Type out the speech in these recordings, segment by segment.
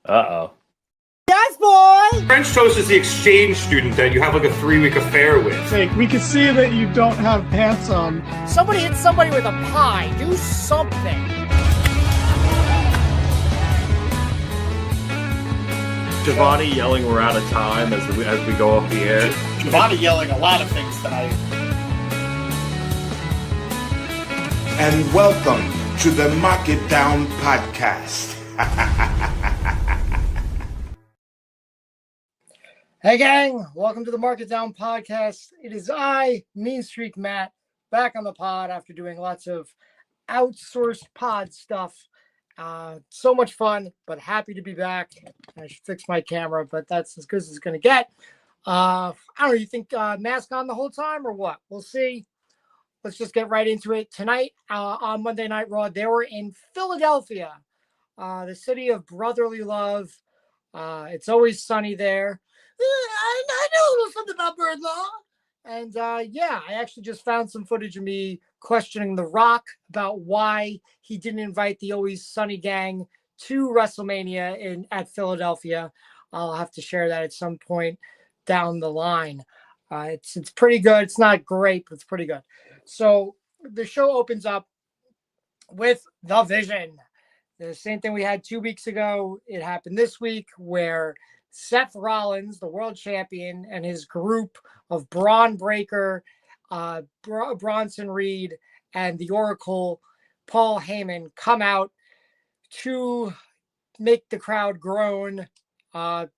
Uh-oh. Yes, boy! French toast is the exchange student that you have like a 3-week affair with. Like, we can see that you don't have pants on. Somebody hit somebody with a pie. Do something. Giovanni yelling we're out of time as we go off the air. Giovanni yelling a lot of things tonight. And welcome to the Mark It Down podcast. Hey, gang. Welcome to the Mark It Down podcast. It is I, Mean Streak Matt, back on the pod after doing lots of outsourced pod stuff. So much fun, but happy to be back. I should fix my camera, but that's as good as it's going to get. I don't know, you think mask on the whole time or what? We'll see. Let's just get right into it. Tonight on Monday Night Raw, they were in Philadelphia, the city of brotherly love. It's always sunny there. I know a little something about bird law. And yeah, I actually just found some footage of me questioning The Rock about why he didn't invite the Always Sunny gang to WrestleMania at Philadelphia. I'll have to share that at some point down the line. It's pretty good. It's not great, but it's pretty good. So the show opens up with The Vision. The same thing we had 2 weeks ago. It happened this week where Seth Rollins, the world champion, and his group of Bronn Breakker, Bronson Reed, and the Oracle, Paul Heyman, come out to make the crowd groan. Paulie,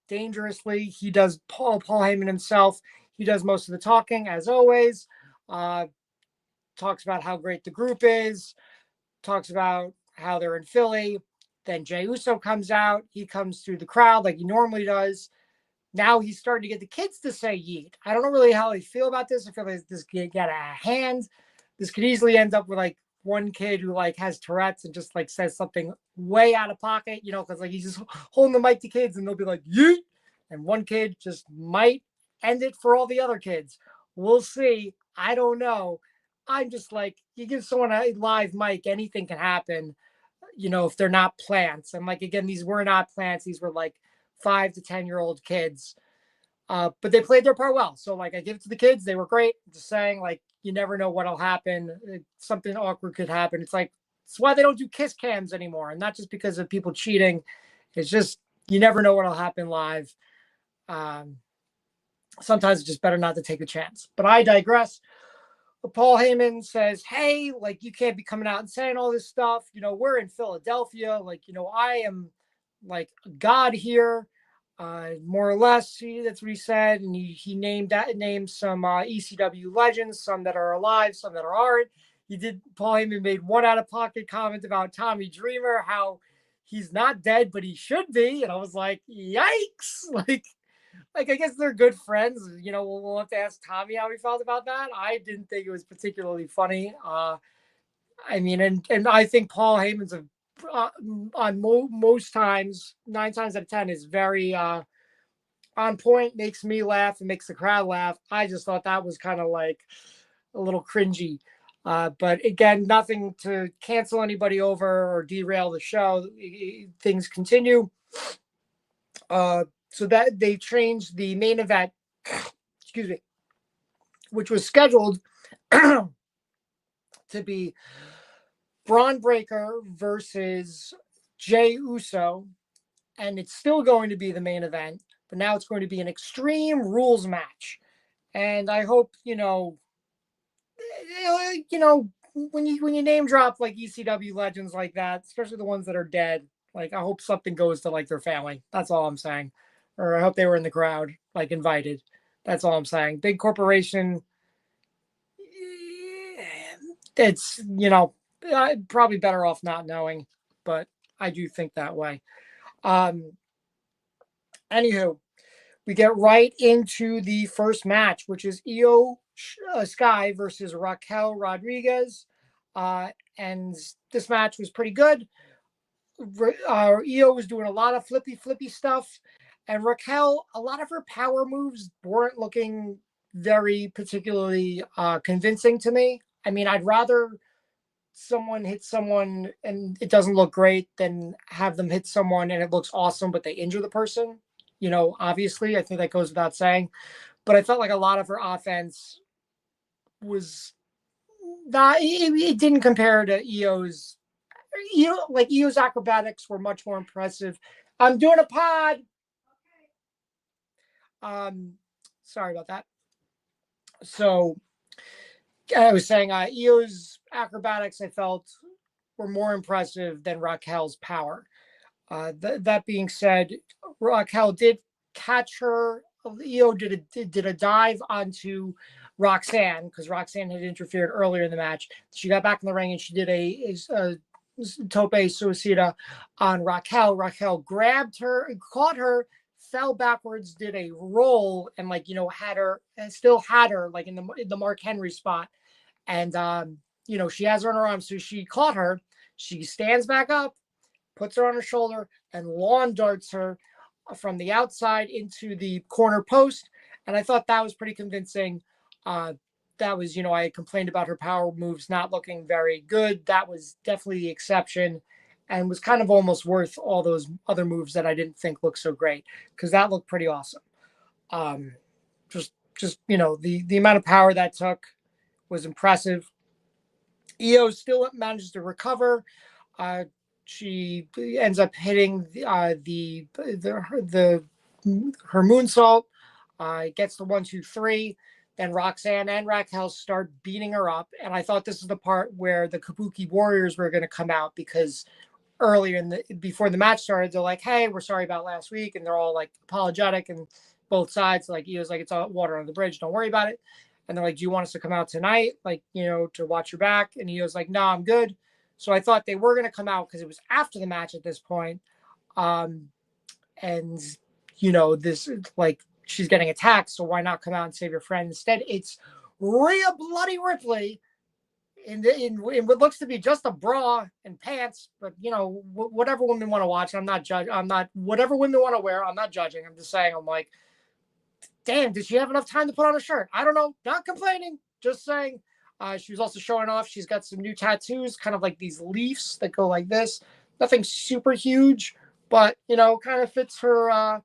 dangerously, he does Paul Heyman himself. He does most of the talking, as always. Talks about how great the group is. Talks about how they're in Philly. Then Jey Uso comes out. He comes through the crowd like he normally does. Now he's starting to get the kids to say yeet. I don't know really how I feel about this. I feel like this could get a hand. This could easily end up with like one kid who like has Tourette's and just like says something way out of pocket, you know, because like he's just holding the mic to kids and they'll be like yeet. And one kid just might end it for all the other kids. We'll see. I don't know. I'm just like, you give someone a live mic, anything can happen. You know, if they're not plants. And like, again, these were not plants. These were like 5 to 10-year-old kids. But they played their part well. So like, I give it to the kids. They were great. Just saying, like, you never know what'll happen. Something awkward could happen. It's like, it's why they don't do kiss cams anymore. And not just because of people cheating. It's just, you never know what'll happen live. Sometimes it's just better not to take a chance. But I digress. Paul Heyman says, hey, like, you can't be coming out and saying all this stuff. You know, we're in Philadelphia. Like, you know, I am like God here, more or less. That's what he said. And he named some ECW legends, some that are alive, some that aren't. Paul Heyman made one out-of-pocket comment about Tommy Dreamer, how he's not dead, but he should be. And I was like, yikes. Like, I guess they're good friends. You know, we'll have to ask Tommy how he felt about that. I didn't think it was particularly funny. I mean, and I think Paul Heyman's on most times, 9 times out of 10, is very on point, makes me laugh and makes the crowd laugh. I just thought that was kind of like a little cringy. But again, nothing to cancel anybody over or derail the show. Things continue. So that they changed the main event, excuse me, which was scheduled to be Bronn Breakker versus Jey Uso. And it's still going to be the main event, but now it's going to be an Extreme Rules match. And I hope, you know, when you name drop like ECW legends like that, especially the ones that are dead, like I hope something goes to like their family. That's all I'm saying. Or I hope they were in the crowd, like invited. That's all I'm saying. Big corporation. It's, you know, probably better off not knowing, but I do think that way. Anywho, we get right into the first match, which is Iyo Sky versus Raquel Rodriguez. And this match was pretty good. Iyo was doing a lot of flippy stuff. And Raquel, a lot of her power moves weren't looking very particularly convincing to me. I mean, I'd rather someone hits someone and it doesn't look great than have them hit someone and it looks awesome, but they injure the person. Obviously, I think that goes without saying. But I felt like a lot of her offense was not. It didn't compare to Iyo's. Iyo's acrobatics were much more impressive. I'm doing a pod. Sorry about that. So I was saying Iyo's acrobatics I felt were more impressive than Raquel's power. That being said, Raquel did catch her. Iyo did a dive onto Roxanne because Roxanne had interfered earlier in the match. She got back in the ring and she did a tope suicida on Raquel. Raquel grabbed her, caught her, fell backwards, did a roll, and had her like in the Mark Henry spot. And she has her on her arm, so she caught her. She stands back up, puts her on her shoulder, and lawn darts her from the outside into the corner post. And I thought that was pretty convincing. That was, I complained about her power moves not looking very good. That was definitely the exception and was kind of almost worth all those other moves that I didn't think looked so great because that looked pretty awesome. Just the amount of power that took was impressive. Iyo still manages to recover. She ends up hitting her moonsault. Gets the 1, 2, 3. Then Roxanne and Raquel start beating her up, and I thought this is the part where the Kabuki Warriors were going to come out because earlier before the match started, they're like, "Hey, we're sorry about last week," and they're all like apologetic, and both sides like Io's like, "It's all water on the bridge, don't worry about it." And they're like, "Do you want us to come out tonight, to watch your back?" And Io's like, "No, I'm good." So I thought they were going to come out because it was after the match at this point. This she's getting attacked, so why not come out and save your friend? Instead, it's Rhea Bloody Ripley in what looks to be just a bra and pants, but whatever women want to watch, I'm not judging. I'm not whatever women want to wear. I'm not judging. I'm just saying. I'm like, damn, did she have enough time to put on a shirt? I don't know. Not complaining. Just saying. She was also showing off. She's got some new tattoos, kind of like these leaves that go like this. Nothing super huge, but kind of fits her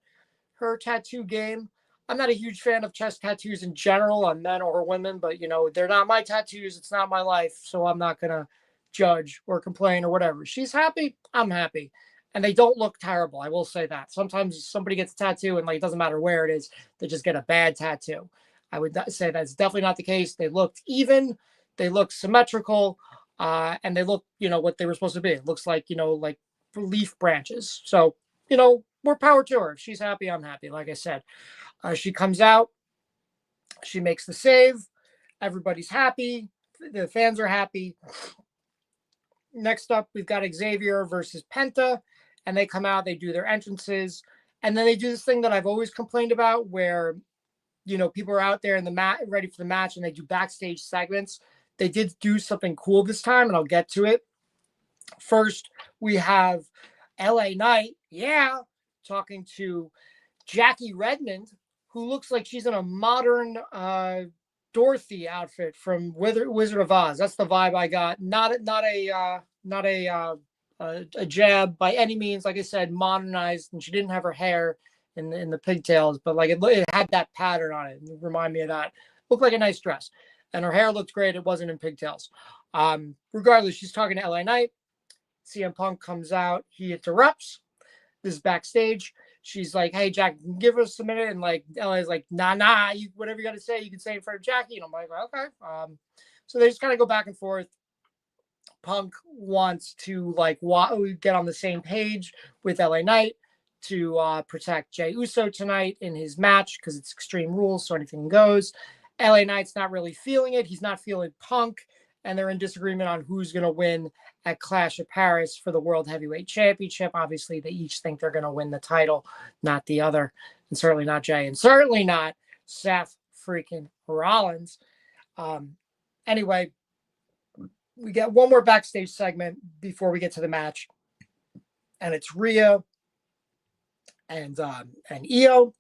tattoo game. I'm not a huge fan of chest tattoos in general on men or women, but they're not my tattoos. It's not my life, so I'm not gonna judge or complain or whatever. She's happy, I'm happy, and they don't look terrible. I will say that. Sometimes somebody gets a tattoo and it doesn't matter where it is, they just get a bad tattoo. I would say that's definitely not the case. They looked even, they look symmetrical, and they look what they were supposed to be. It looks like like leaf branches. So more power to her. If she's happy, I'm happy. Like I said, she comes out, she makes the save. Everybody's happy. The fans are happy. Next up, we've got Xavier versus Penta, and they come out, they do their entrances, and then they do this thing that I've always complained about where, people are out there in the mat ready for the match and they do backstage segments. They did do something cool this time, and I'll get to it. First, we have LA Knight, talking to Jackie Redmond, who looks like she's in a modern Dorothy outfit from Wizard of Oz. That's the vibe I got. Not a jab by any means. Like I said, modernized, and she didn't have her hair in the pigtails, but it had that pattern on it. It reminded me of that. Looked like a nice dress, and her hair looked great. It wasn't in pigtails. Regardless, she's talking to LA Knight. CM Punk comes out. He interrupts. This is backstage. She's like, "Hey, Jack, give us a minute." And LA's like, nah, whatever you got to say, you can say in front of Jackie. And I'm like, okay. So they just kind of go back and forth. Punk wants to get on the same page with LA Knight to protect Jey Uso tonight in his match because it's Extreme Rules, so anything goes. LA Knight's not really feeling it. He's not feeling Punk, and they're in disagreement on who's going to win at Clash of Paris for the World Heavyweight Championship. Obviously, they each think they're going to win the title, not the other, and certainly not Jey, and certainly not Seth freaking Rollins. Anyway, we get one more backstage segment before we get to the match, and it's Rhea and Iyo,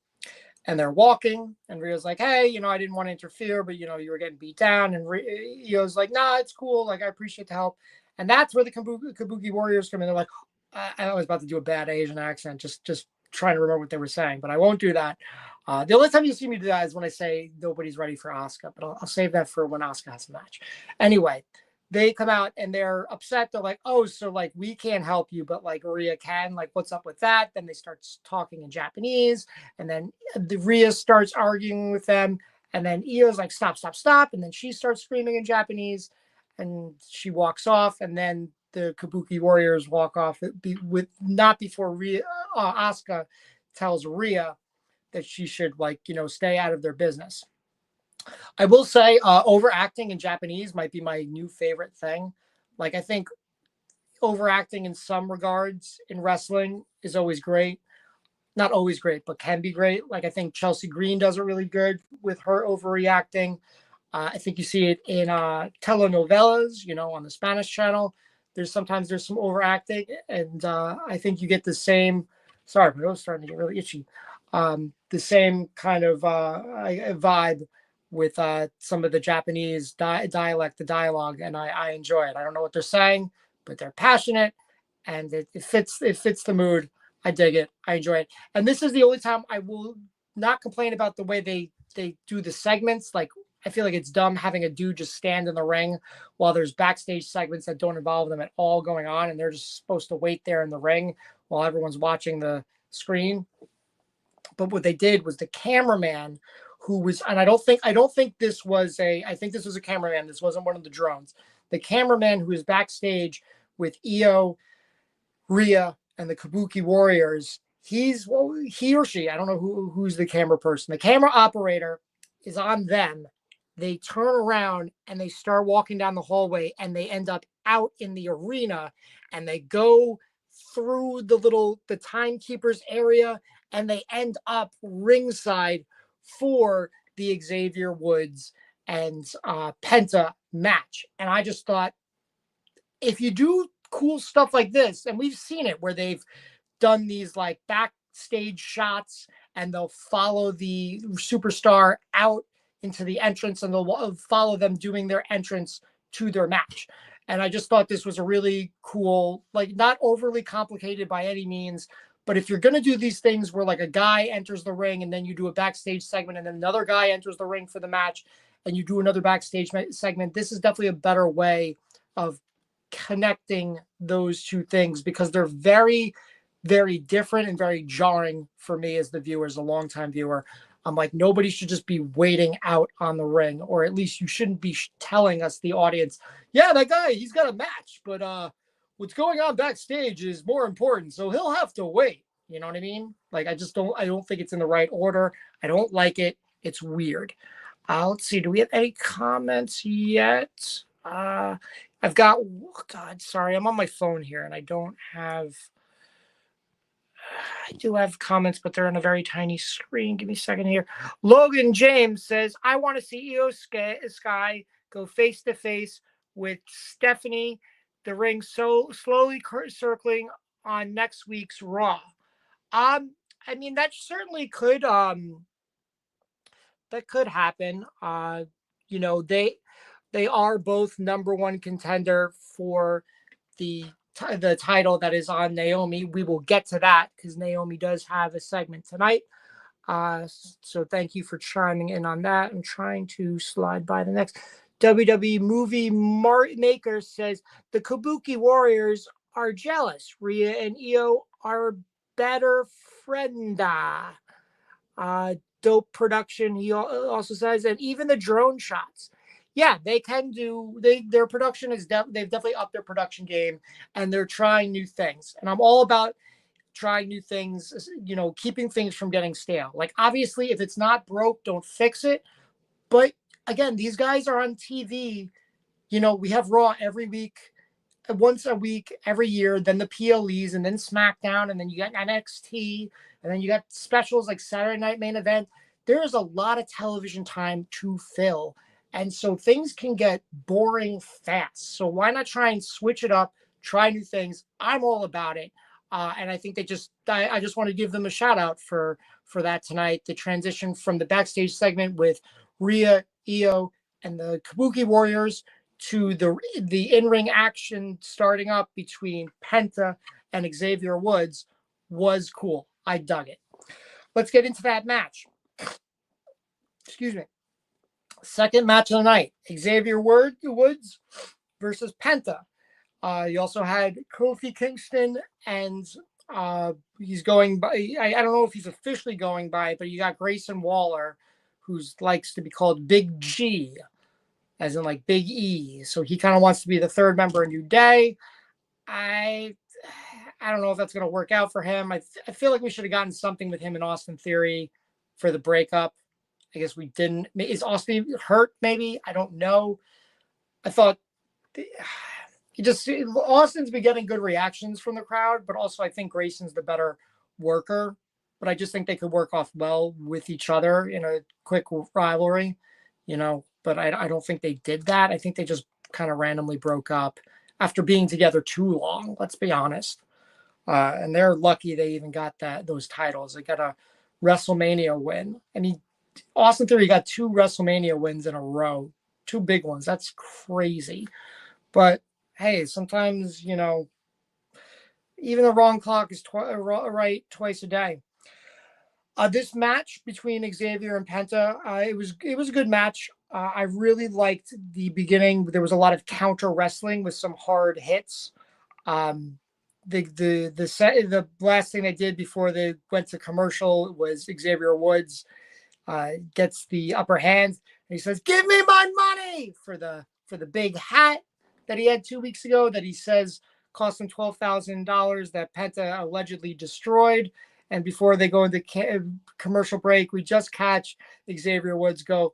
and they're walking, and Rhea's like, "Hey, I didn't want to interfere, but you were getting beat down," and Io's like, "Nah, it's cool. I appreciate the help." And that's where the Kabuki Warriors come in. They're like, I was about to do a bad Asian accent, just trying to remember what they were saying, but I won't do that. The only time you see me do that is when I say nobody's ready for Asuka, but I'll save that for when Asuka has a match. Anyway, they come out and they're upset. They're like, oh, so like we can't help you, but like Rhea can. Like, what's up with that? Then they start talking in Japanese, and then the Rhea starts arguing with them, and then Io's like, stop. And then she starts screaming in Japanese, and she walks off, and then the Kabuki Warriors walk off with not before Rhea, Asuka tells Rhea that she should stay out of their business. I will say overacting in Japanese might be my new favorite thing. Like, I think overacting in some regards in wrestling is always great. Not always great, but can be great. Like, I think Chelsea Green does it really good with her overreacting. I think you see it in telenovelas, on the Spanish channel. There's some overacting, and I think you get the same. Sorry, my nose starting to get really itchy. The same kind of vibe with some of the Japanese dialect, the dialogue, and I enjoy it. I don't know what they're saying, but they're passionate, and it fits the mood. I dig it. I enjoy it. And this is the only time I will not complain about the way they do the segments. Like, I feel like it's dumb having a dude just stand in the ring while there's backstage segments that don't involve them at all going on, and they're just supposed to wait there in the ring while everyone's watching the screen. But what they did was the cameraman who was, and I think this was a cameraman. This wasn't one of the drones. The cameraman who was backstage with Iyo, Rhea, and the Kabuki Warriors, he or she, I don't know who's the camera person. The camera operator is on them. They turn around and they start walking down the hallway, and they end up out in the arena, and they go through the timekeepers area, and they end up ringside for the Xavier Woods and Penta match. And I just thought, if you do cool stuff like this, and we've seen it where they've done these like backstage shots, and they'll follow the superstar out into the entrance, and they'll follow them doing their entrance to their match. And I just thought this was a really cool, like, not overly complicated by any means, but if you're going to do these things where like a guy enters the ring and then you do a backstage segment, and then another guy enters the ring for the match and you do another backstage segment, this is definitely a better way of connecting those two things, because they're very, very different and very jarring for me as the viewer, as a longtime viewer. I'm like, nobody should just be waiting out on the ring, or at least you shouldn't be telling us, the audience, yeah, that guy, he's got a match, but what's going on backstage is more important, so he'll have to wait. You know what I mean? Like, I don't think it's in the right order. I don't like it. It's weird. Let's see. Do we have any comments yet? I've got, God, sorry, I'm on my phone here, and I do have comments, but they're on a very tiny screen. Give me a second here. Logan James says, I want to see Iyo Sky go face to face with Stephanie, the ring so slowly circling on next week's Raw. I mean, that certainly could happen. They are both number one contender for the title that is on Naomi. We will get to that because Naomi does have a segment tonight. So thank you for chiming in on that. I'm trying to slide by the next. WWE Movie Maker says the Kabuki Warriors are jealous. Rhea and Iyo are better frienda. Dope production, he also says, and even the drone shots. Yeah, they can do. Their production is they've definitely upped their production game, and they're trying new things. And I'm all about trying new things. Keeping things from getting stale. Like, obviously, if it's not broke, don't fix it. But again, these guys are on TV. We have Raw every week, once a week, every year. Then the PLEs, and then SmackDown, and then you got NXT, and then you got specials like Saturday Night Main Event. There is a lot of television time to fill. And so things can get boring fast. So why not try and switch it up, try new things? I'm all about it. And I think I just want to give them a shout out for that tonight. The transition from the backstage segment with Rhea, Iyo, and the Kabuki Warriors to the in-ring action starting up between Penta and Xavier Woods was cool. I dug it. Let's get into that match. Excuse me. Second match of the night, Xavier Woods versus Penta. You also had Kofi Kingston, and he's going by, I don't know if he's officially going by, but you got Grayson Waller, who likes to be called Big G, as in like Big E. So he kind of wants to be the third member of New Day. I don't know if that's going to work out for him. I feel like we should have gotten something with him and Austin Theory for the breakup. I guess we didn't. Is Austin hurt? Maybe. I don't know. I thought Austin's been getting good reactions from the crowd, but also I think Grayson's the better worker. But I just think they could work off well with each other in a quick rivalry, But I don't think they did that. I think they just kind of randomly broke up after being together too long. Let's be honest. And they're lucky they even got those titles. They got a WrestleMania win. Austin Theory got 2 WrestleMania wins in a row, 2 big ones. That's crazy. But hey, sometimes, even the wrong clock is right twice a day. This match between Xavier and Penta, it was a good match. I really liked the beginning. There was a lot of counter wrestling with some hard hits. The last thing they did before they went to commercial was Xavier Woods gets the upper hand, and he says, "Give me my money," for the big hat that he had 2 weeks ago that he says cost him $12,000 that Penta allegedly destroyed. And before they go into commercial break, we just catch Xavier Woods go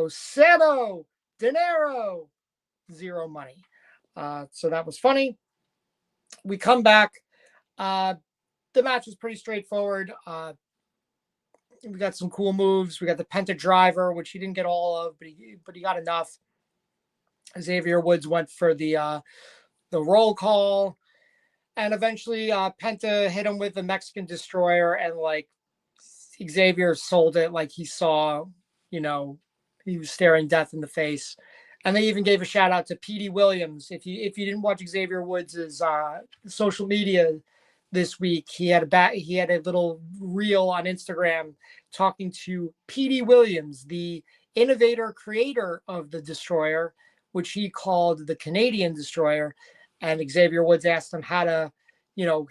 cero dinero, 0 money. So that was funny. We come back. The match was pretty straightforward. We got some cool moves. We got the Penta driver, which he didn't get all of, but he got enough. Xavier Woods went for the roll call, and eventually Penta hit him with the Mexican Destroyer, and like Xavier sold it like he saw, he was staring death in the face. And they even gave a shout out to Petey Williams. If you didn't watch Xavier Woods' social media this week, he had a little reel on Instagram talking to Petey Williams, the innovator creator of the Destroyer, which he called the Canadian Destroyer. And Xavier Woods asked him how to,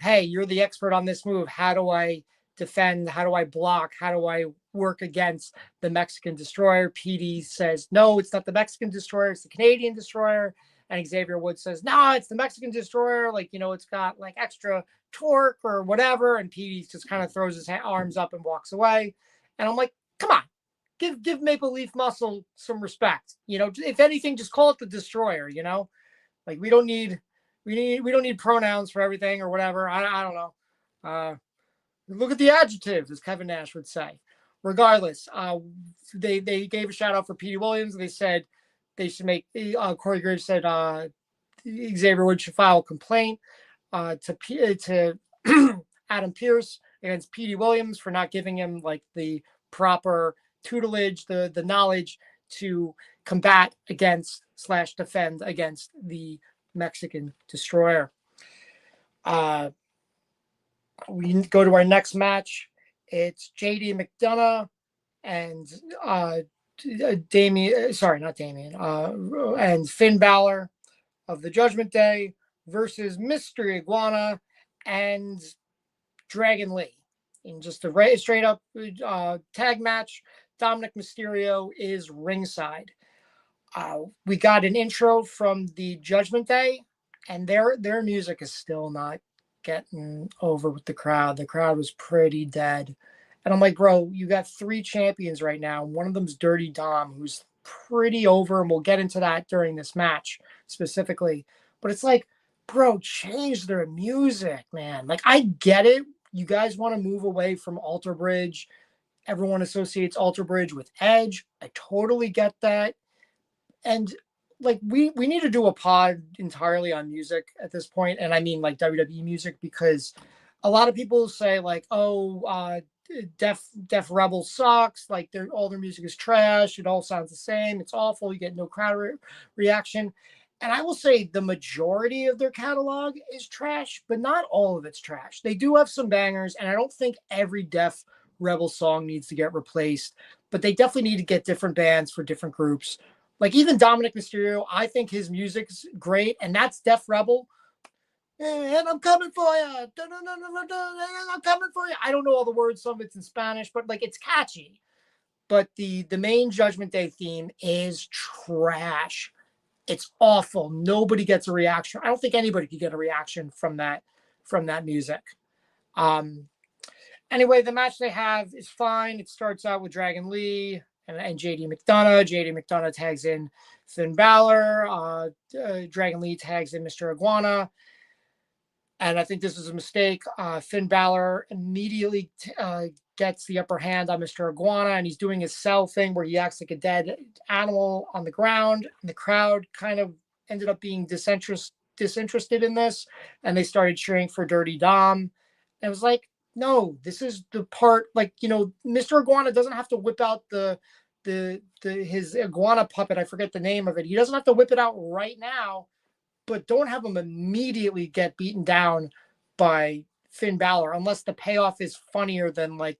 hey, you're the expert on this move. How do I defend? How do I block? How do I work against the Mexican Destroyer? Petey says, no, it's not the Mexican Destroyer. It's the Canadian Destroyer. And Xavier Woods says, no, it's the Mexican Destroyer. Like, it's got like extra torque or whatever. And Petey just kind of throws his arms up and walks away. And I'm like, come on, give Maple Leaf Muscle some respect. If anything, just call it the Destroyer. Like we don't need pronouns for everything or whatever. I don't know. Look at the adjectives, as Kevin Nash would say. Regardless, they gave a shout out for Petey Williams. They said they should make. Corey Graves said Xavier Woods should file a complaint to Adam Pearce against Petey Williams for not giving him like the proper tutelage, the knowledge to combat against / defend against the Mexican Destroyer. We go to our next match. It's JD McDonough and and Finn Balor of the Judgment Day versus Mystery Iguana and Dragon Lee in just a straight up tag match. Dominic Mysterio is ringside. We got an intro from the Judgment Day, and their music is still not getting over with the crowd. The crowd was pretty dead. And I'm like, bro, you got 3 champions right now. One of them's Dirty Dom, who's pretty over, and we'll get into that during this match specifically. But it's like, bro, change their music, man. Like, I get it. You guys want to move away from Alter Bridge. Everyone associates Alter Bridge with Edge. I totally get that. And like we need to do a pod entirely on music at this point, and I mean like WWE music, because a lot of people say like, oh, Def Rebel sucks, like all their music is trash, it all sounds the same, it's awful, you get no crowd reaction. And I will say the majority of their catalog is trash, but not all of it's trash. They do have some bangers, and I don't think every Def Rebel song needs to get replaced, but they definitely need to get different bands for different groups. Like even Dominic Mysterio, I think his music's great, and that's Def Rebel. And I'm coming for you. I'm coming for you. I don't know all the words. Some of it's in Spanish, but like it's catchy. But the main Judgment Day theme is trash. It's awful. Nobody gets a reaction. I don't think anybody could get a reaction from that music. Anyway, the match they have is fine. It starts out with Dragon Lee and JD McDonough. JD McDonough tags in Finn Balor. Dragon Lee tags in Mr. Iguana. And I think this was a mistake. Finn Balor immediately gets the upper hand on Mr. Iguana, and he's doing his cell thing where he acts like a dead animal on the ground. And the crowd kind of ended up being disinterested in this, and they started cheering for Dirty Dom. And it was like, no, this is the part, like, you know, Mr. Iguana doesn't have to whip out his iguana puppet. I forget the name of it. He doesn't have to whip it out right now, but don't have him immediately get beaten down by Finn Balor unless the payoff is funnier than like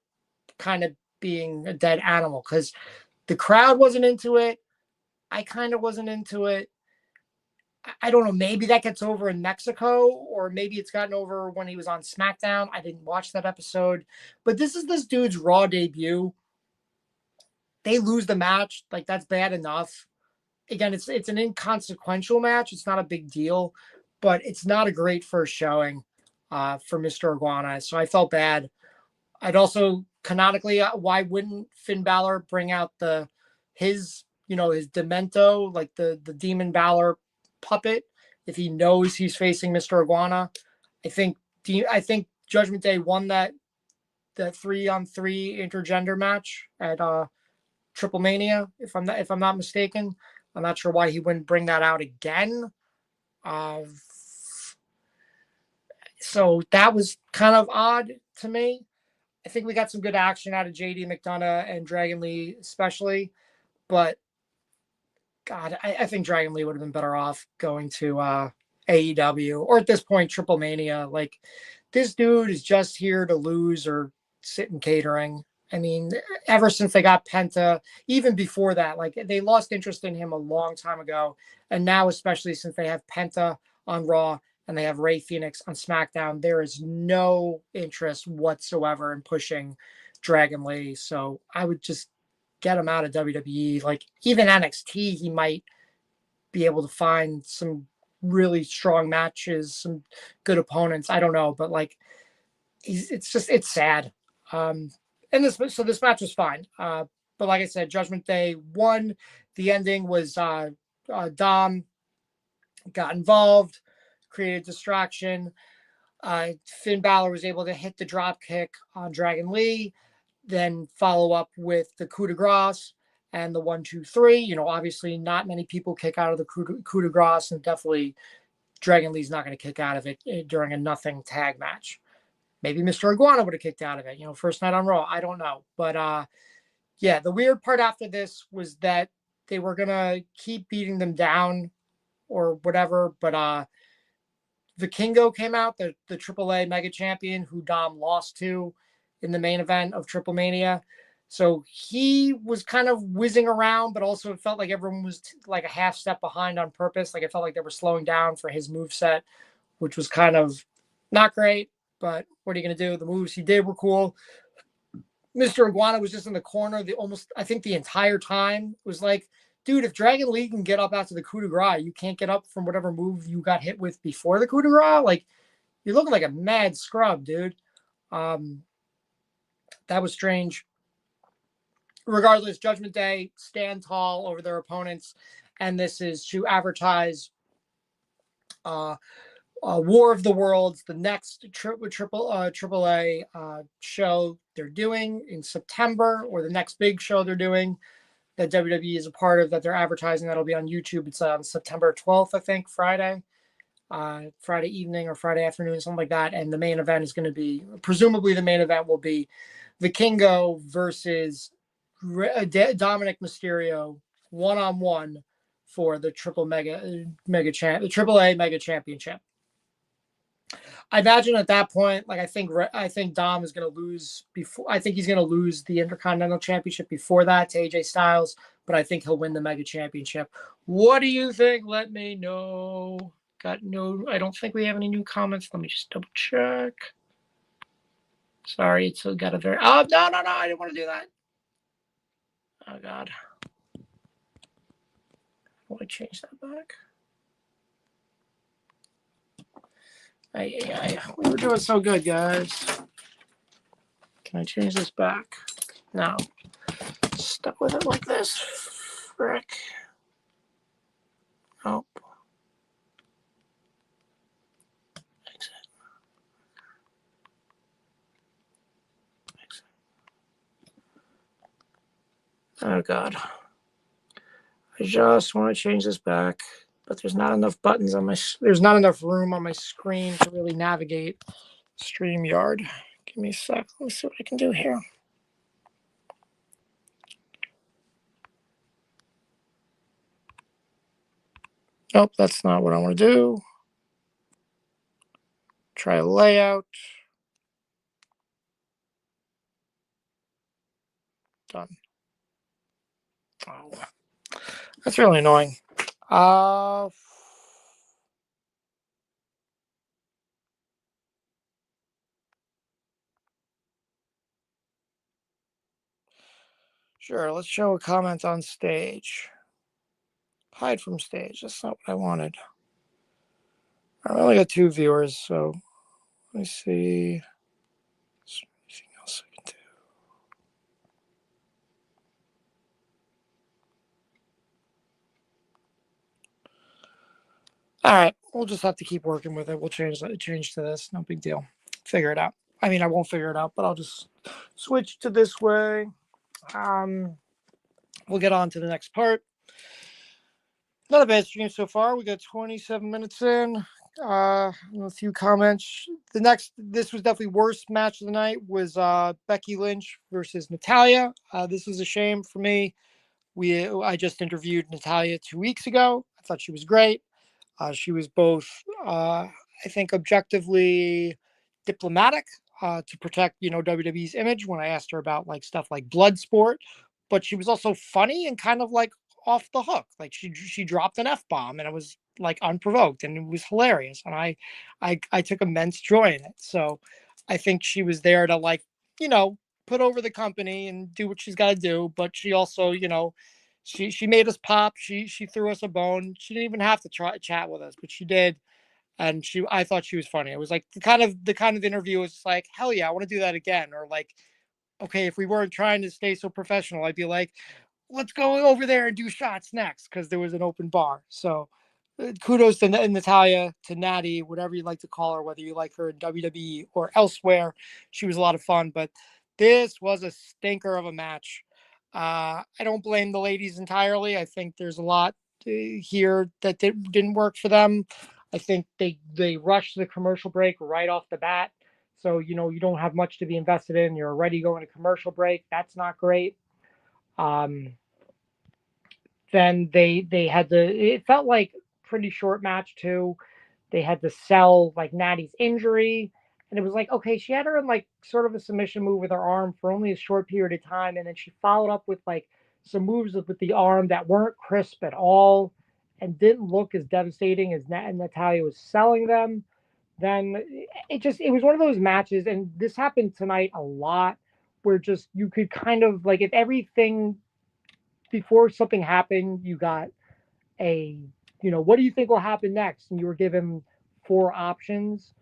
kind of being a dead animal, because the crowd wasn't into it. I kind of wasn't into it. I don't know. Maybe that gets over in Mexico, or maybe it's gotten over when he was on SmackDown. I didn't watch that episode, but this is this dude's Raw debut. They lose the match. Like, that's bad enough. Again, it's an inconsequential match. It's not a big deal, but it's not a great first showing for Mr. Iguana. So I felt bad. I'd also canonically, why wouldn't Finn Balor bring out his Demento, like the Demon Balor puppet, if he knows he's facing Mr. Iguana? I think Judgment Day won that 3-on-3 intergender match at Triple Mania, if I'm not mistaken. I'm not sure why he wouldn't bring that out again. So that was kind of odd to me. I think we got some good action out of JD McDonough and Dragon Lee especially, but God, I think Dragon Lee would have been better off going to AEW, or at this point, Triple Mania. Like, this dude is just here to lose or sit in catering. I mean, ever since they got Penta, even before that, like, they lost interest in him a long time ago. And now, especially since they have Penta on Raw and they have Rey Fenix on SmackDown, there is no interest whatsoever in pushing Dragon Lee. So I would just get him out of WWE. Like, even NXT, he might be able to find some really strong matches, some good opponents. I don't know, but like, it's sad. And this match was fine. But like I said, Judgment Day won. The ending was Dom got involved, created distraction. Finn Balor was able to hit the drop kick on Dragon Lee, then follow up with the coup de grace and the 1-2-3. You know, obviously not many people kick out of the coup de grace, and definitely Dragon Lee's not going to kick out of it during a nothing tag match. Maybe Mr. Iguana would have kicked out of it, first night on Raw. I don't know. But yeah, the weird part after this was that they were going to keep beating them down or whatever. But Vikingo came out, the AAA Mega Champion, who Dom lost to in the main event of Triple Mania. So he was kind of whizzing around, but also it felt like everyone was like a half step behind on purpose. Like, it felt like they were slowing down for his moveset, which was kind of not great. But what are you going to do? The moves he did were cool. Mr. Iguana was just in the corner I think the entire time. It was like, dude, if Dragon Lee can get up after the coup de grace, you can't get up from whatever move you got hit with before the coup de grace. Like, you're looking like a mad scrub, dude. That was strange. Regardless, Judgment Day stand tall over their opponents, and this is to advertise War of the Worlds, the next AAA show they're doing in September, or the next big show they're doing that WWE is a part of, that they're advertising. That'll be on YouTube. It's on September 12th, I think, Friday evening or Friday afternoon, something like that. And the main event is going to be, presumably the main event will be Vikingo versus Dominic Mysterio, one-on-one for the triple A mega championship. I imagine at that point, like I think Dom is going to lose before. I think he's going to lose the Intercontinental Championship before that to AJ Styles, but I think he'll win the Mega Championship. What do you think? Let me know. I don't think we have any new comments. Let me just double check. Sorry, it's got a very. Oh no! I didn't want to do that. Oh God. How do I change that back? We were doing so good, guys. Can I change this back? No. Stuck with it like this. Frick. Oh. Exit. Oh God. I just want to change this back, but there's not enough buttons on there's not enough room on my screen to really navigate StreamYard. Give me a sec. Let me see what I can do here. Nope, that's not what I want to do. Try a layout. Done. Oh, that's really annoying. Sure, let's show a comment on stage. Hide from stage. That's not what I wanted. I only got 2 viewers, so let me see. Is there anything else I can do? All right, we'll just have to keep working with it. We'll change to this. No big deal. Figure it out. I mean, I won't figure it out, but I'll just switch to this way. We'll get on to the next part. Not a bad stream so far. We got 27 minutes in. A few comments. This was definitely worst match of the night was Becky Lynch versus Natalya. This was a shame for me. I just interviewed Natalya 2 weeks ago. I thought she was great. She was both, I think, objectively diplomatic to protect, WWE's image when I asked her about like stuff like Bloodsport, but she was also funny and kind of like off the hook. Like she dropped an F-bomb and it was like unprovoked and it was hilarious. And I took immense joy in it. So I think she was there to like, put over the company and do what she's got to do. But she also, she made us pop. She threw us a bone. She didn't even have to try chat with us, but she did. And I thought she was funny. It was like the kind of interview was like, hell yeah, I want to do that again. Or like, okay, if we weren't trying to stay so professional, I'd be like, let's go over there and do shots next because there was an open bar. So kudos to Natalya, to Natty, whatever you like to call her, whether you like her in WWE or elsewhere. She was a lot of fun, but this was a stinker of a match. I don't blame the ladies entirely. I think there's a lot here that didn't work for them. I think they rushed the commercial break right off the bat. So, you don't have much to be invested in. You're already going to commercial break. That's not great. Then they had to, it felt like pretty short match too. They had to sell like Natty's injury. And it was like, okay, she had her in like sort of a submission move with her arm for only a short period of time. And then she followed up with like some moves with the arm that weren't crisp at all and didn't look as devastating as Natalya was selling them. Then it was one of those matches. And this happened tonight a lot where just you could kind of like, if everything before something happened, you got what do you think will happen next? And you were given 4 options.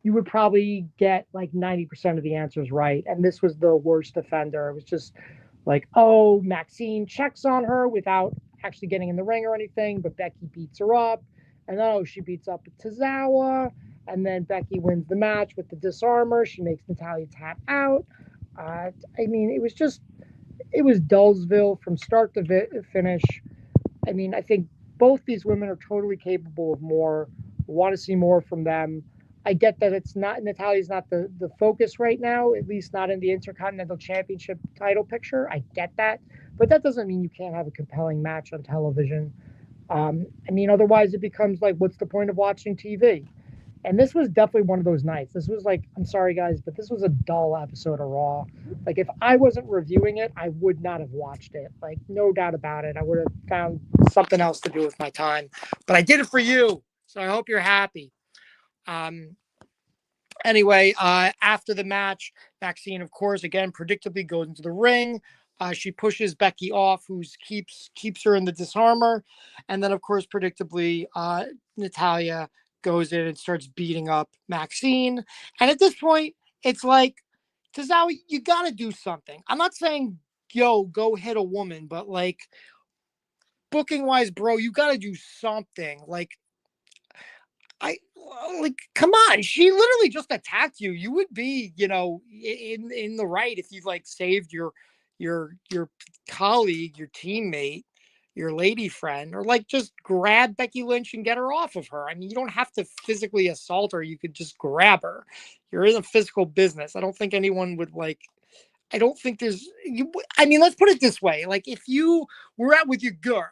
You would probably get like 90% of the answers right. And this was the worst offender. It was just like, oh, Maxine checks on her without actually getting in the ring or anything, but Becky beats her up. And she beats up Tozawa. And then Becky wins the match with the disarmer. She makes Natalya tap out. It was Dullsville from start to finish. I mean, I think both these women are totally capable of more. Want to see more from them. I get that Natalya's not the focus right now, at least not in the Intercontinental Championship title picture. I get that. But that doesn't mean you can't have a compelling match on television. I mean, otherwise it becomes like, what's the point of watching TV? And this was definitely one of those nights. This was like, I'm sorry guys, but this was a dull episode of Raw. Like if I wasn't reviewing it, I would not have watched it. Like no doubt about it. I would have found something else to do with my time. But I did it for you. So I hope you're happy. Anyway, after the match, Maxine, of course, again, predictably goes into the ring. She pushes Becky off, who keeps her in the disarmor. And then, of course, predictably, Natalya goes in and starts beating up Maxine. And at this point, it's like, Tozawa, you got to do something. I'm not saying, yo, go hit a woman, but like, booking wise, bro, you got to do something. Like, come on, she literally just attacked you. You would be, in the right if you like saved your colleague, your teammate, your lady friend, or like just grab Becky Lynch and get her off of her. I mean, you don't have to physically assault her. You could just grab her. You're in a physical business. I don't think anyone would like. I don't think I mean, let's put it this way. Like if you were out with your girl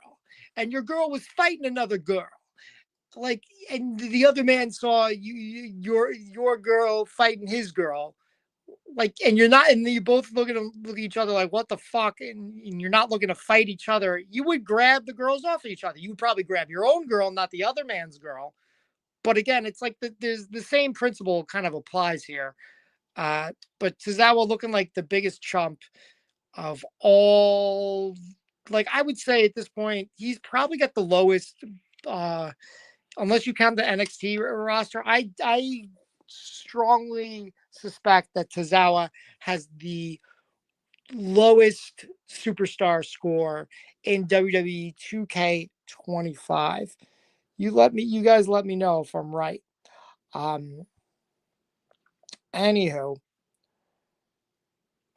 and your girl was fighting another girl, like, and the other man saw your girl fighting his girl, like, and you're not, and you both look at each other like, what the fuck, and you're not looking to fight each other. You would grab the girls off of each other. You would probably grab your own girl, not the other man's girl. But again, it's like there's the same principle kind of applies here. But Tozawa looking like the biggest chump of all. Like I would say at this point, he's probably got the lowest. Unless you count the NXT roster, I strongly suspect that Tozawa has the lowest superstar score in WWE 2K25. You guys let me know if I'm right. Anywho,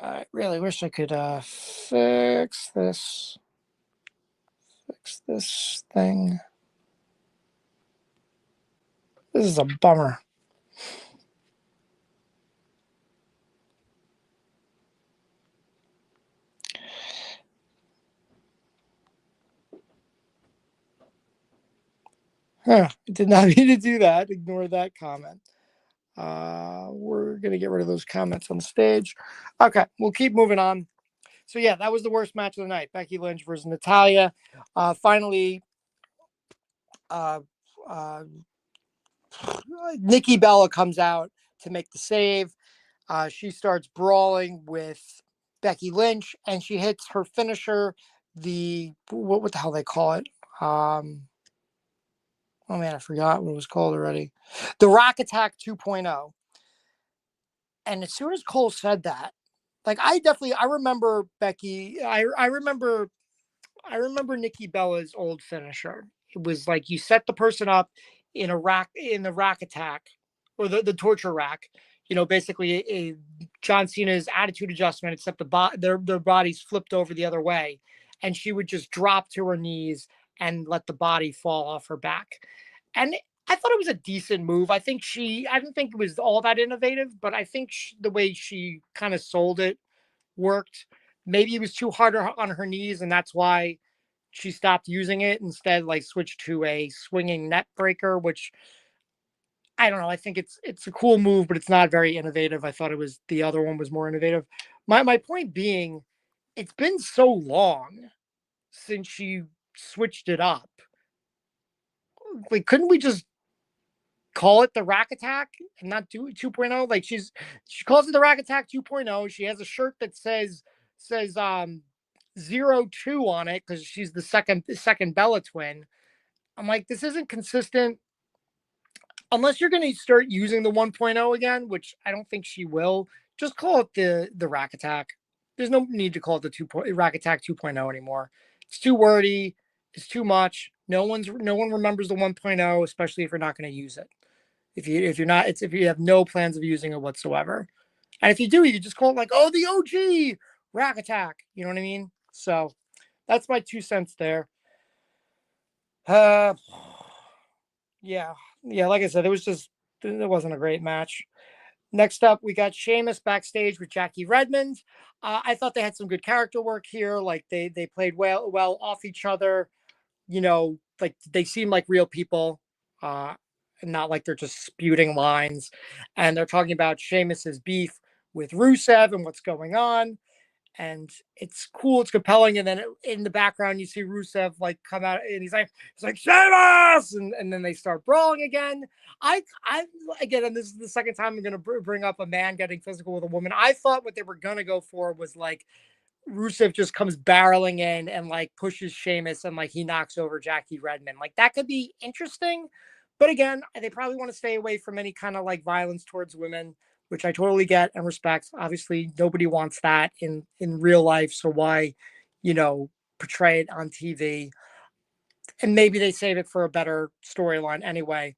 I really wish I could fix this thing. This is a bummer. Did not mean to do that. Ignore that comment. We're going to get rid of those comments on the stage. Okay, we'll keep moving on. So, yeah, that was the worst match of the night. Becky Lynch versus Natalya. Finally, Nikki Bella comes out to make the save. She starts brawling with Becky Lynch, and she hits her finisher, what the hell they call it? Oh, man, I forgot what it was called already. The Rock Attack 2.0. And as soon as Cole said that, like I remember Becky. I remember Nikki Bella's old finisher. It was like you set the person up in the Rock Attack or the torture rack. Basically John Cena's attitude adjustment, except their bodies flipped over the other way, and she would just drop to her knees and let the body fall off her back. And I thought it was a decent move. I didn't think it was all that innovative, but I think the way she kind of sold it worked. Maybe it was too hard on her knees, and that's why she stopped using it. Instead, like switched to a swinging net breaker, which I don't know. I think it's a cool move, but it's not very innovative. I thought the other one was more innovative. My point being, it's been so long since she switched it up. Like, couldn't we just call it the Rack Attack and not do 2.0? Like she calls it the Rack Attack 2.0. She has a shirt that says 02 on it because she's the second Bella twin. I'm like, this isn't consistent. Unless you're going to start using the 1.0 again, which I don't think she will, just call it the Rack Attack. There's no need to call it the Rack Attack 2.0 anymore. It's too wordy. It's too much. No one remembers the 1.0, especially if you're not going to use it. If you have no plans of using it whatsoever. And if you do, you can just call it like, oh, the OG Rack Attack. You know what I mean? So that's my 2 cents there. Yeah. Like I said, it wasn't a great match. Next up, we got Sheamus backstage with Jackie Redmond. I thought they had some good character work here. Like they played well off each other. like they seem like real people, and not like they're just spewing lines. And they're talking about Sheamus's beef with Rusev and what's going on. And it's cool, it's compelling. And then in the background, you see Rusev like come out and he's like Sheamus, and then they start brawling again. I again, and this is the second time I'm going to bring up a man getting physical with a woman. I thought what they were going to go for was like Rusev just comes barreling in and like pushes Sheamus and like he knocks over Jackie Redmond. Like that could be interesting. But again, they probably want to stay away from any kind of like violence towards women, which I totally get and respect. Obviously, nobody wants that in real life. So why, portray it on TV? And maybe they save it for a better storyline anyway.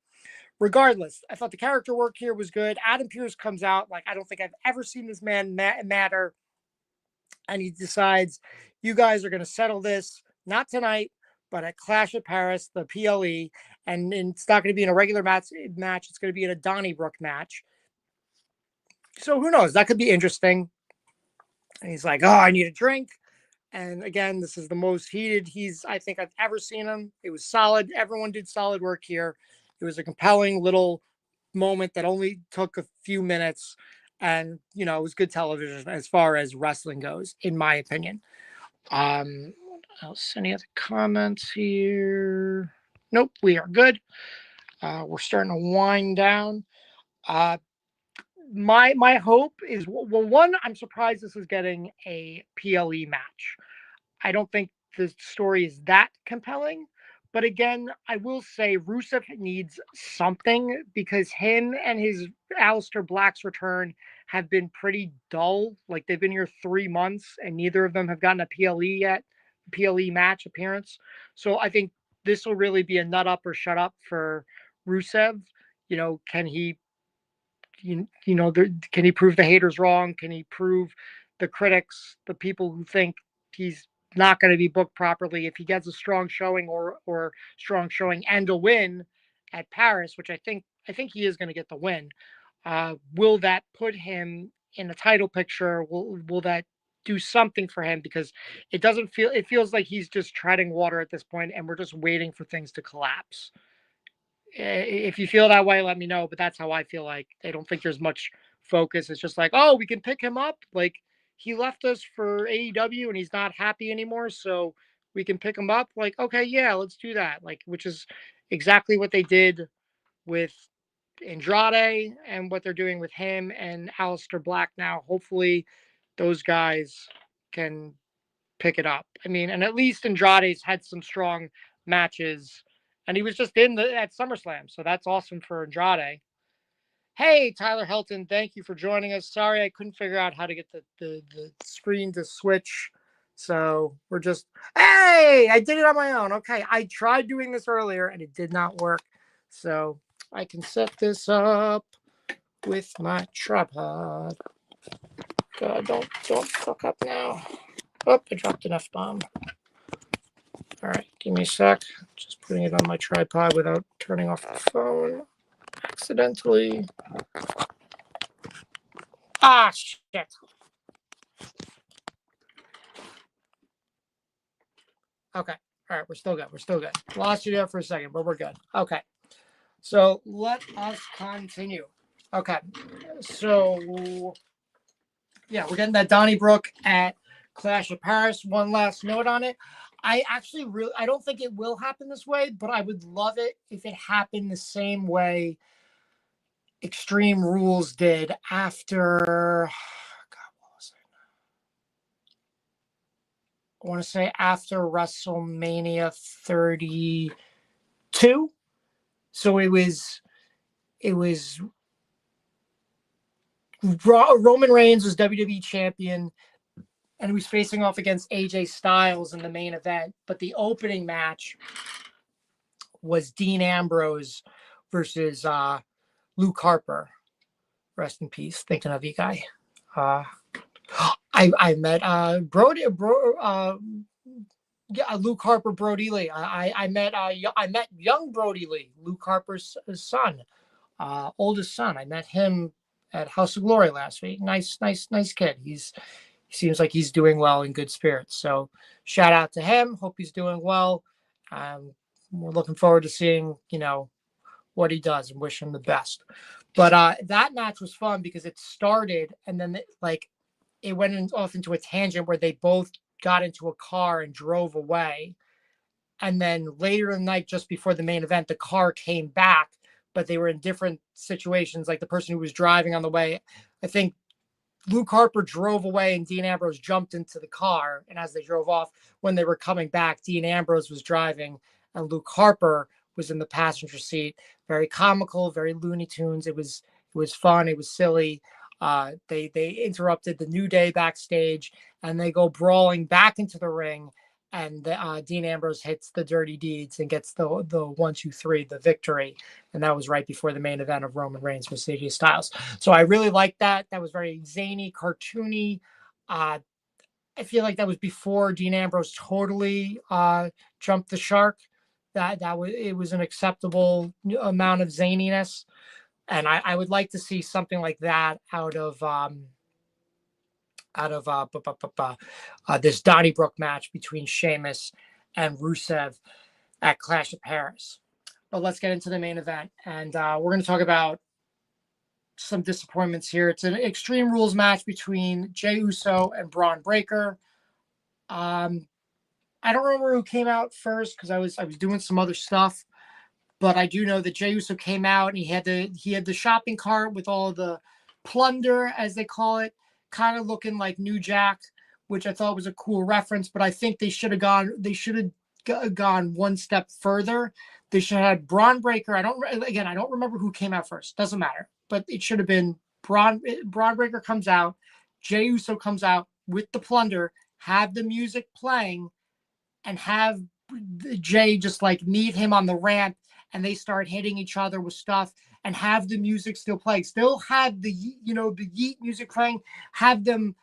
Regardless, I thought the character work here was good. Adam Pearce comes out like I don't think I've ever seen this man matter. And he decides, you guys are going to settle this, not tonight, but at Clash of Paris, the PLE. And it's not going to be in a regular match. It's going to be in a Donnybrook match. So who knows? That could be interesting. And he's like, oh, I need a drink. And again, this is the most heated I think I've ever seen him. It was solid. Everyone did solid work here. It was a compelling little moment that only took a few minutes. And, it was good television as far as wrestling goes, in my opinion. What else? Any other comments here? Nope, we are good. We're starting to wind down. My hope is, well, one, I'm surprised this is getting a PLE match. I don't think the story is that compelling. But again, I will say Rusev needs something because him and his Aleister Black's return have been pretty dull. Like they've been here 3 months and neither of them have gotten a PLE match appearance. So I think this will really be a nut up or shut up for Rusev. Can he can he prove the haters wrong? Can he prove the critics, the people who think he's not going to be booked properly, if he gets a strong showing or strong showing and a win at Paris, which I think he is going to get the win. Will that put him in a title picture? Will that do something for him? Because it feels like he's just treading water at this point and we're just waiting for things to collapse. If you feel that way, let me know. But that's how I feel. Like I don't think there's much focus. It's just like, oh, we can pick him up. Like he left us for AEW and he's not happy anymore, so we can pick him up. Like, okay, yeah, let's do that. Like, which is exactly what they did with Andrade and what they're doing with him and Aleister Black now. Hopefully, those guys can pick it up. I mean, and at least Andrade's had some strong matches. And he was just at SummerSlam, so that's awesome for Andrade. Hey, Tyler Helton, thank you for joining us. Sorry, I couldn't figure out how to get the screen to switch. So we're just, hey, I did it on my own. Okay, I tried doing this earlier, and it did not work. So I can set this up with my tripod. God, don't fuck up now. Oh, I dropped an F-bomb. All right, give me a sec. Just putting it on my tripod without turning off the phone accidentally. Ah, shit. Okay. All right, we're still good. Lost you there for a second, but we're good. Okay. So let us continue. Okay. So, yeah, we're getting that Donnybrook at Clash of Paris. One last note on it. I don't think it will happen this way, but I would love it if it happened the same way Extreme Rules did after, God, what was it? I want to say after WrestleMania 32. So it was Roman Reigns was WWE champion. And he was facing off against AJ Styles in the main event. But the opening match was Dean Ambrose versus Luke Harper. Rest in peace. Thinking of you, guy. I met Luke Harper, Brody Lee. I met young Brody Lee, Luke Harper's son, oldest son. I met him at House of Glory last week. Nice kid. He seems like he's doing well in good spirits. So shout out to him. Hope he's doing well. we're looking forward to seeing, what he does, and wish him the best. But that match was fun because it started and then it went off into a tangent where they both got into a car and drove away. And then later in the night, just before the main event, the car came back, but they were in different situations. Like the person who was driving on the way, I think Luke Harper drove away and Dean Ambrose jumped into the car. And as they drove off, when they were coming back, Dean Ambrose was driving and Luke Harper was in the passenger seat. Very comical, very Looney Tunes. It was fun. It was silly. They interrupted the New Day backstage and they go brawling back into the ring. And Dean Ambrose hits the Dirty Deeds and gets the 1, 2, 3, the victory. And that was right before the main event of Roman Reigns versus AJ Styles. So I really liked that. That was very zany, cartoony. I feel like that was before Dean Ambrose totally jumped the shark. It was an acceptable amount of zaniness. And I would like to see something like that out of this Donnybrook match between Sheamus and Rusev at Clash of Paris. But let's get into the main event. And we're going to talk about some disappointments here. It's an Extreme Rules match between Jey Uso and Bron Breakker. I don't remember who came out first because I was doing some other stuff. But I do know that Jey Uso came out and he had the shopping cart with all the plunder, as they call it, kind of looking like New Jack, which I thought was a cool reference. But I think they should have gone one step further. They should have had Bron Breakker. I don't remember who came out first. Doesn't matter. But it should have been Bron Breakker comes out, Jey Uso comes out with the plunder, have the music playing, and have Jey just meet him on the ramp and they start hitting each other with stuff and have the music still playing, still have the Yeet music playing, have them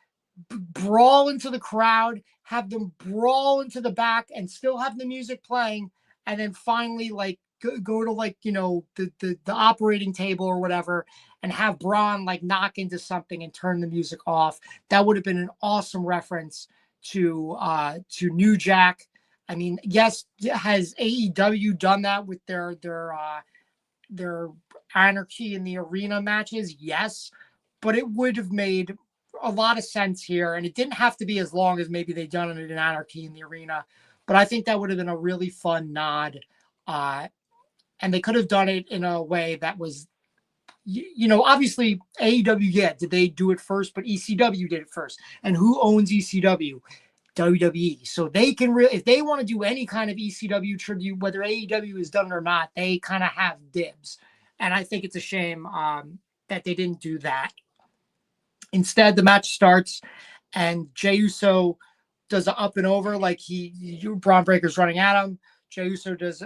brawl into the crowd, have them brawl into the back and still have the music playing. And then finally go to the operating table or whatever and have Bron knock into something and turn the music off. That would have been an awesome reference to New Jack. I mean, yes, has AEW done that with their Anarchy in the Arena matches? Yes, but it would have made a lot of sense here, and it didn't have to be as long as maybe they'd done it in Anarchy in the Arena. But I think that would have been a really fun nod, and they could have done it in a way that was, obviously AEW. Yeah, did they do it first? But ECW did it first, and who owns ECW? WWE. So they can if they want to do any kind of ECW tribute, whether AEW is done or not, they kind of have dibs. And I think it's a shame that they didn't do that. Instead, the match starts and Jey Uso does an up and over Bron Breakker's running at him. Jey Uso does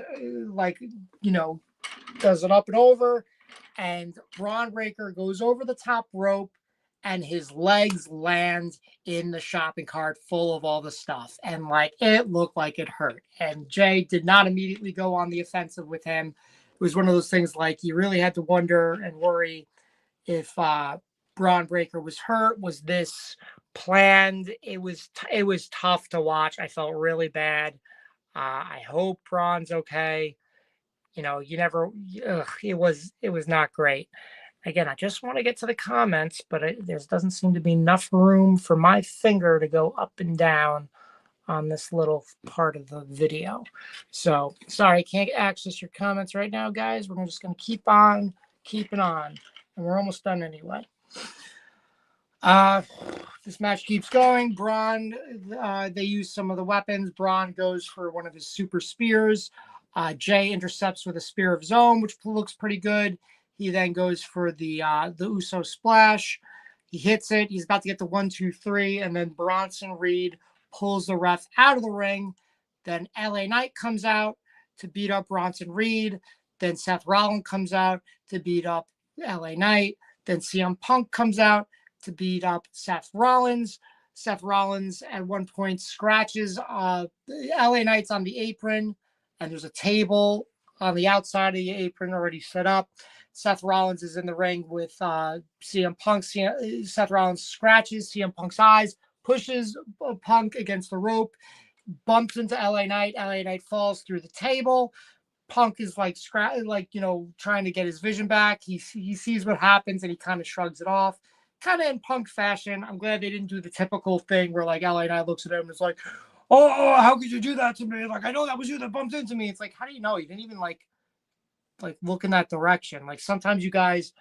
does an up and over, and Bron Breakker goes over the top rope and his legs land in the shopping cart full of all the stuff. And it looked like it hurt. And Jey did not immediately go on the offensive with him. It was one of those things you really had to wonder and worry if Bron Breakker was hurt. Was this planned? It was tough to watch. I felt really bad. I hope Bron's okay. It was not great. Again, I just want to get to the comments, but there doesn't seem to be enough room for my finger to go up and down on this little part of the video. So, sorry, I can't access your comments right now, guys. We're just going to keep on keeping on, and we're almost done anyway. This match keeps going. Bron, they use some of the weapons. Bron goes for one of his super spears. Jey intercepts with a spear of his own, which looks pretty good. He then goes for the Uso splash. He hits it. He's about to get the 1, 2, 3, and then Bronson Reed pulls the ref out of the ring. Then LA Knight comes out to beat up Bronson Reed. Then Seth Rollins comes out to beat up LA Knight. Then CM Punk comes out to beat up Seth Rollins. Seth Rollins at one point scratches LA Knight's on the apron, and there's a table on the outside of the apron already set up. Seth Rollins is in the ring with CM Punk. Seth Rollins scratches CM Punk's eyes, pushes Punk against the rope. bumps into LA Knight. LA Knight falls through the table. Punk is like trying to get his vision back. He sees what happens and he kind of shrugs it off, kind of in Punk fashion. I'm glad they didn't do the typical thing where like LA Knight looks at him and is like, oh, how could you do that to me? Like, I know that was you that bumped into me. It's like, how do you know? You didn't even like look in that direction. Like sometimes you guys,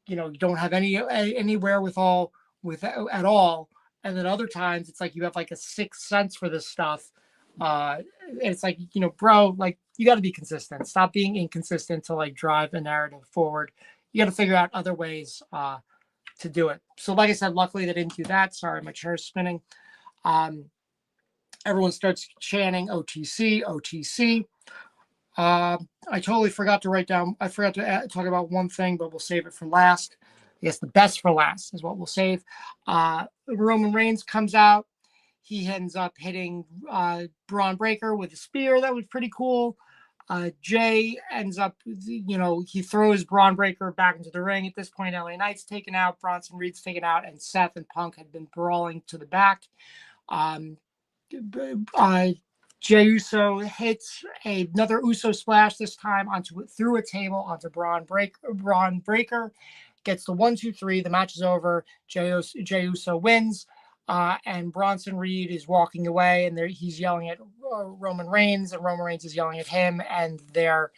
you don't have any wherewithal with at all, and then other times it's like you have like a sixth sense for this stuff. It's like, bro, like you got to be consistent. Stop being inconsistent to like drive a narrative forward. You got to figure out other ways to do it. So like I said, luckily they didn't do that. Sorry, my chair's spinning. Everyone starts chanting OTC, OTC. I totally forgot to write down. I forgot to talk about one thing, but we'll save it for last. I guess the best for last is what we'll save. Roman Reigns comes out. He ends up hitting Braun Breaker with a spear. That was pretty cool. Jay ends up, he throws Braun Breaker back into the ring. At this point, LA Knight's taken out, Bronson Reed's taken out, and Seth and Punk had been brawling to the back. Jey Uso hits another Uso splash, this time through a table onto Braun Breaker. Gets the 1, 2, 3. The match is over. Jey Uso wins. And Bronson Reed is walking away, and he's yelling at Roman Reigns, and Roman Reigns is yelling at him, and they're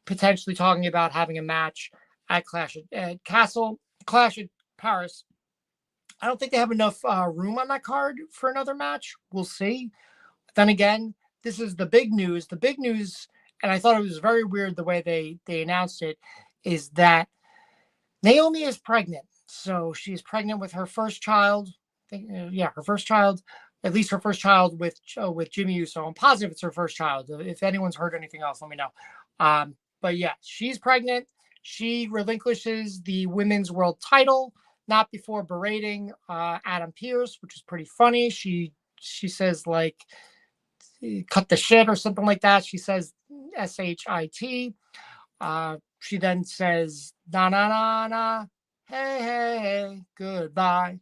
potentially talking about having a match at Clash at Paris. I don't think they have enough room on that card for another match. We'll see. Then again, this is the big news. The big news, and I thought it was very weird the way they announced it, is that Naomi is pregnant. So she's pregnant with her first child. Her first child, at least her first child with Jimmy Uso. I'm positive it's her first child. If anyone's heard anything else, let me know. But yeah, she's pregnant. She relinquishes the women's world title, not before berating Adam Pearce, which is pretty funny. She says like, cut the shit or something like that. She says SHIT. She then says na na na na, hey hey hey, goodbye.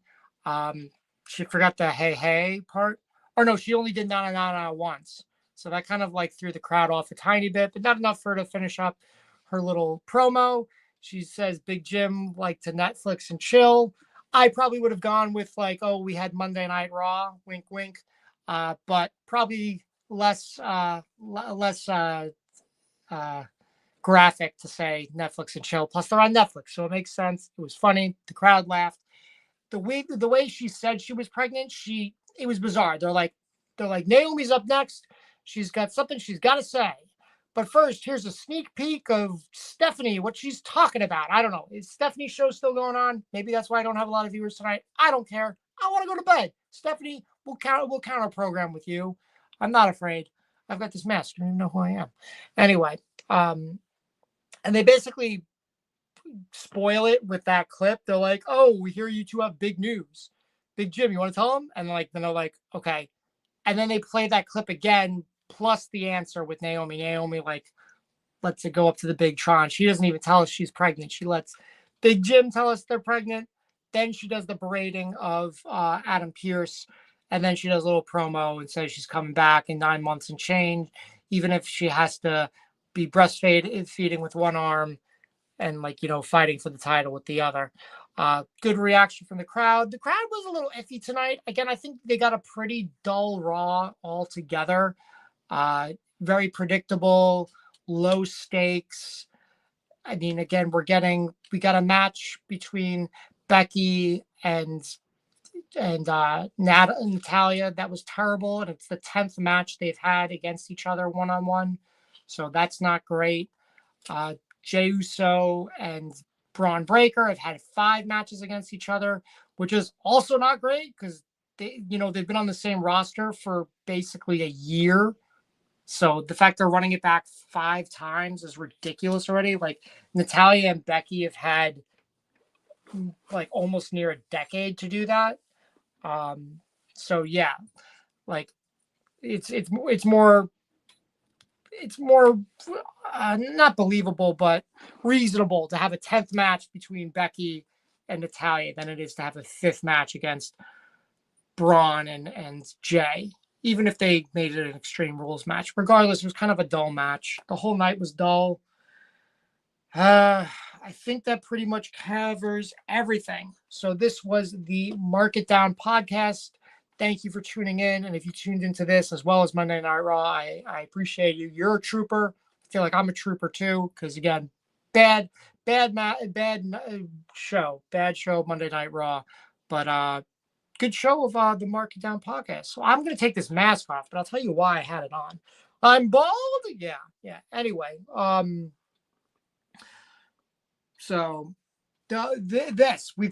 She forgot the hey hey part, or no, she only did na na na na once. So that kind of like threw the crowd off a tiny bit, but not enough for her to finish up her little promo. She says Big Jim like to Netflix and chill. I probably would have gone with like, oh, we had Monday Night Raw, wink wink, but probably less graphic to say Netflix and chill. Plus they're on Netflix, so it makes sense. It was funny. The crowd laughed. The way she said she was pregnant, it was bizarre. They're like Naomi's up next. She's got something she's got to say. But first, here's a sneak peek of Stephanie, what she's talking about. I don't know. Is Stephanie's show still going on? Maybe that's why I don't have a lot of viewers tonight. I don't care. I want to go to bed. Stephanie, we'll counter program with you. I'm not afraid. I've got this mask. You don't even know who I am. Anyway, and they basically spoil it with that clip. They're like, oh, we hear you two have big news. Big Jim, you want to tell them? And then they're like, okay. And then they play that clip again, plus the answer with Naomi. Naomi like lets it go up to the big Tron. She doesn't even tell us she's pregnant. She lets Big Jim tell us they're pregnant. Then she does the berating of Adam Pearce. And then she does a little promo and says she's coming back in 9 months and change, even if she has to be breastfeeding with one arm and fighting for the title with the other. Good reaction from the crowd. The crowd was a little iffy tonight. Again, I think they got a pretty dull Raw altogether. Very predictable, low stakes. I mean, again, we got a match between Becky and Natalya that was terrible, and it's the 10th match they've had against each other one-on-one, so that's not great. Jey Uso and Braun Breaker have had 5 matches against each other, which is also not great because they've been on the same roster for basically a year. So the fact they're running it back 5 times is ridiculous already. Like Natalya and Becky have had like almost near a decade to do that. So yeah, like it's more not believable, but reasonable to have a 10th match between Becky and Natalya than it is to have a 5th match against Braun and Jay. even if they made it an Extreme Rules match. Regardless, it was kind of a dull match. The whole night was dull. I think that pretty much covers everything. So this was the Mark It Down podcast. Thank you for tuning in. And if you tuned into this as well as Monday Night Raw, I appreciate you. You're a trooper. I feel like I'm a trooper too, because again, bad show Monday Night Raw, but good show of the Mark It Down podcast. So I'm going to take this mask off, but I'll tell you why I had it on. I'm bald. Yeah. Anyway, so this we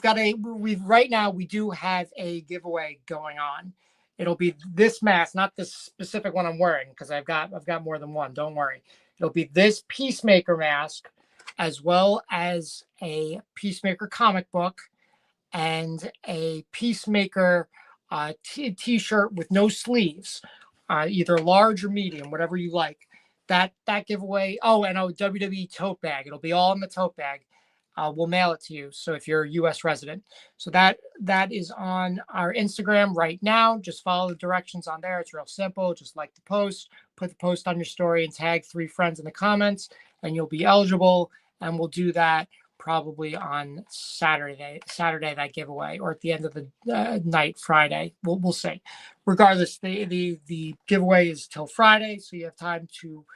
right now we do have a giveaway going on. It'll be this mask, not the specific one I'm wearing, because I've got more than one. Don't worry. It'll be this Peacemaker mask, as well as a Peacemaker comic book and a Peacemaker t-shirt with no sleeves, either large or medium, whatever you like. That giveaway. Oh, and a WWE tote bag. It'll be all in the tote bag. We'll mail it to you. So if you're a U.S. resident, so that is on our Instagram right now. Just follow the directions on there. It's real simple. Just like the post, put the post on your story, and tag 3 friends in the comments, and you'll be eligible. And we'll do that probably on Saturday that giveaway, or at the end of the night, Friday. We'll see. Regardless, the giveaway is till Friday, so you have time to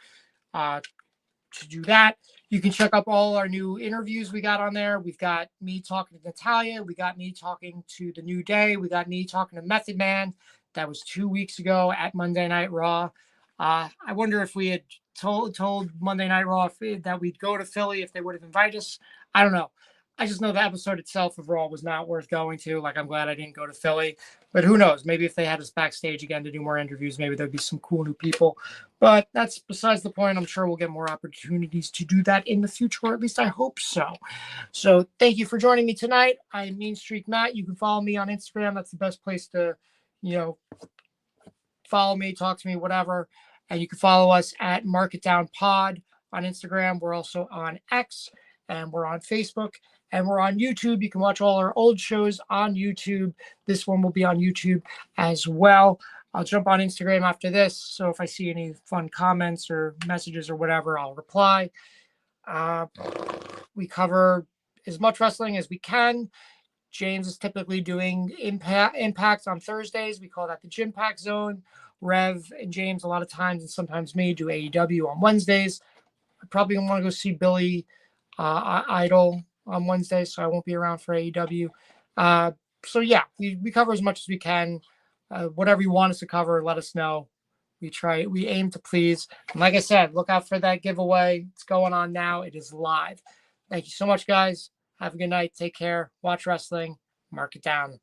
do that. You can check up all our new interviews we got on there. We've got me talking to Natalya. We got me talking to The New Day. We got me talking to Method Man. That was 2 weeks ago at Monday Night Raw. I wonder if we had told Monday Night Raw that we'd go to Philly, if they would have invited us. I don't know. I just know the episode itself of Raw was not worth going to. Like, I'm glad I didn't go to Philly. But who knows? Maybe if they had us backstage again to do more interviews, maybe there'd be some cool new people. But that's besides the point. I'm sure we'll get more opportunities to do that in the future, or at least I hope so. So thank you for joining me tonight. I'm Mean Streak Matt. You can follow me on Instagram. That's the best place to, follow me, talk to me, whatever. And you can follow us at Mark It Down Pod on Instagram. We're also on X, and we're on Facebook, and we're on YouTube. You can watch all our old shows on YouTube. This one will be on YouTube as well. I'll jump on Instagram after this, so if I see any fun comments or messages or whatever, I'll reply. We cover as much wrestling as we can. James is typically doing Impact on Thursdays. We call that the Gym Pack Zone. Rev and James, a lot of times, and sometimes me, do AEW on Wednesdays. I probably want to go see Billy Idol on Wednesday, so I won't be around for AEW. So yeah, we cover as much as we can. Whatever you want us to cover, let us know. We aim to please. And like I said, look out for that giveaway. It's going on now. It is live. Thank you so much, guys. Have a good night. Take care. Watch wrestling. Mark it down.